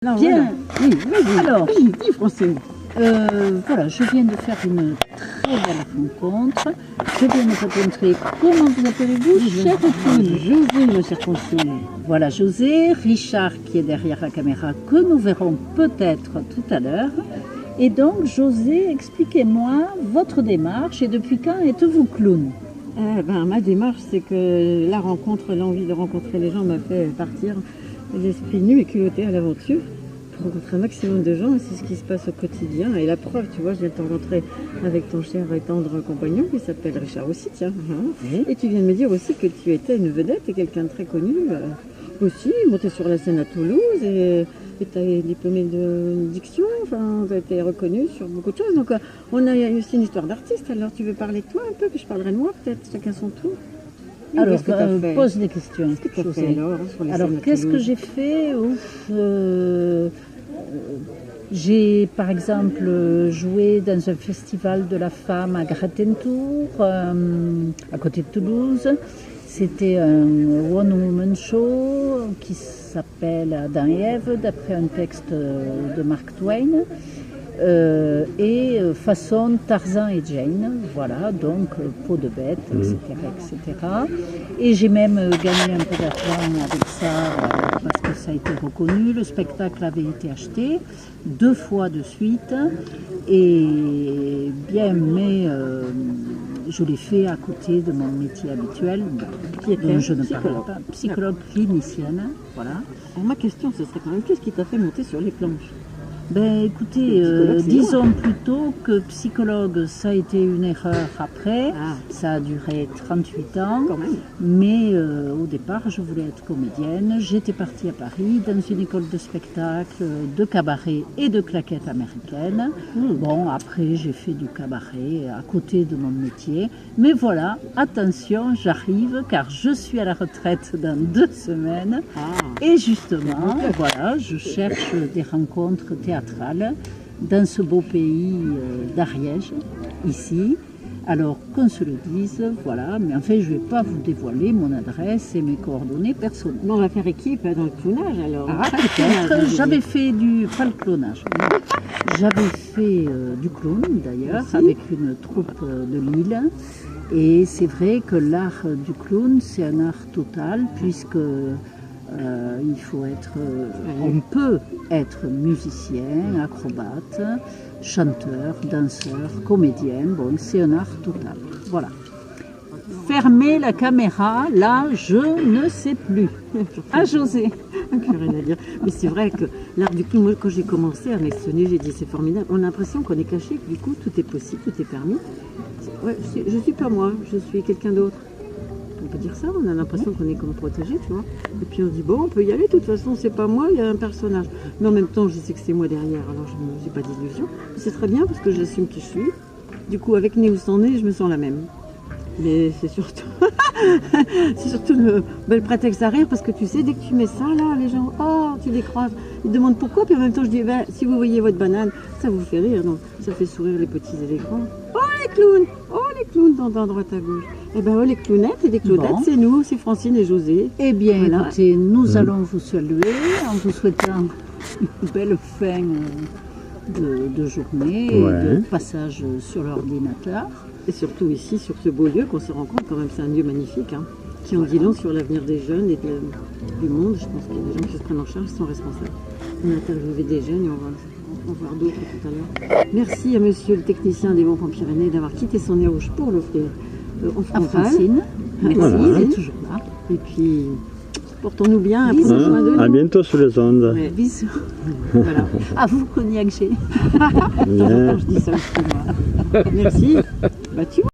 Non, Bien. voilà. Oui, vas-y. Alors, dis français. voilà, je viens de faire une très belle rencontre. Je viens de rencontrer, comment vous appelez-vous, cher Étienne? José, ma chère consul. Voilà, José, Richard qui est derrière la caméra, que nous verrons peut-être tout à l'heure. Et donc, José, expliquez-moi votre démarche et depuis quand êtes-vous clown? Ma démarche, c'est que la rencontre, l'envie de rencontrer les gens m'a fait partir l'esprit nu et culotté à l'aventure pour rencontrer un maximum de gens, et c'est ce qui se passe au quotidien. Et la preuve, tu vois, je viens de te rencontrer avec ton cher et tendre compagnon qui s'appelle Richard aussi, tiens. Oui. Et tu viens de me dire aussi que tu étais une vedette et quelqu'un de très connu aussi, monté sur la scène à Toulouse et tu es diplômé de diction, enfin, tu as été reconnu sur beaucoup de choses. Donc on a aussi une histoire d'artiste. Alors tu veux parler de toi un peu, puis je parlerai de moi peut-être, chacun son tour. Alors, Qu'est-ce que t'as fait pose des questions. Qu'est-ce que tu as José. fait alors sur les Alors, scènes à qu'est-ce que Toulouse? j'ai fait? J'ai par exemple joué dans un festival de la femme à Gratentour, à côté de Toulouse. C'était un one-woman show qui s'appelle Adam et Ève, d'après un texte de Mark Twain. Façon Tarzan et Jane, voilà, donc peau de bête, etc., etc. Et j'ai même gagné un peu d'argent avec ça parce que ça a été reconnu. Le spectacle avait été acheté 2 fois de suite et bien, mais je l'ai fait à côté de mon métier habituel, dont je ne parle pas, psychologue clinicienne, voilà. Alors, ma question, ce serait quand même, qu'est-ce qui t'a fait monter sur les planches? Ben écoutez, disons plutôt que psychologue, ça a été une erreur après, ça a duré 38 ans, Quand même. mais au départ je voulais être comédienne, j'étais partie à Paris dans une école de spectacle, de cabaret et de claquettes américaines. Bon, après j'ai fait du cabaret à côté de mon métier, mais voilà, attention, j'arrive car je suis à la retraite dans 2 semaines et justement, voilà, je cherche des rencontres théâtrales dans ce beau pays d'Ariège, ici. Alors, qu'on se le dise, voilà, mais en fait, je ne vais pas vous dévoiler mon adresse et mes coordonnées personnelles. Mais on va faire équipe dans le clownage alors. Peut-être, j'avais fait pas le clonage, j'avais fait du clown d'ailleurs, avec une troupe de Lille. Et c'est vrai que l'art du clown, c'est un art total, puisque il faut être, on peut être musicien, acrobate, chanteur, danseur, comédien. Bon, c'est un art total. Voilà. Fermez la caméra, là, je ne sais plus. Ah, José. Plus rien à dire. Mais c'est vrai que l'art du clown, moi, quand j'ai commencé à m'extonner, j'ai dit c'est formidable. On a l'impression qu'on est caché, que du coup, tout est possible, tout est permis. Ouais, je suis pas moi, je suis quelqu'un d'autre. On peut dire ça, on a l'impression qu'on est comme protégé, tu vois. Et puis on se dit, bon, on peut y aller, de toute façon, c'est pas moi, il y a un personnage. Mais en même temps, je sais que c'est moi derrière, alors je n'ai pas d'illusion. C'est très bien parce que j'assume qui je suis. Du coup, avec nez ou sans nez, je me sens la même. Mais c'est surtout, c'est surtout le prétexte à rire parce que tu sais, dès que tu mets ça là, les gens, oh, tu décroises. Ils demandent pourquoi, puis en même temps, je dis, ben, si vous voyez votre banane, ça vous fait rire, donc ça fait sourire les petits et les grands. Oh les clowns, dans droite à gauche. Eh ben, oh les clownettes et les clownettes, c'est nous, c'est Francine et José. Eh bien, voilà. Écoutez, nous allons vous saluer en vous souhaitant une belle fin de journée, et de passage sur l'ordinateur. Et surtout ici, sur ce beau lieu qu'on se rend compte, quand même, c'est un lieu magnifique, hein, qui en dit long sur l'avenir des jeunes et du monde. Je pense qu'il y a des gens qui se prennent en charge, qui sont responsables. On a interviewé des jeunes et on va en voir d'autres tout à l'heure. Merci à monsieur le technicien des Monts-Pyrénées d'avoir quitté son nez rouge pour l'offrir en frontal. Francine, merci, elle est toujours là. Et puis, portons-nous bien. Bisous. À bientôt sur les ondes. Ouais. Bisous. Voilà. À vous, Cognac G. Je dis ça aussi, moi. Merci. Bah, tu vois.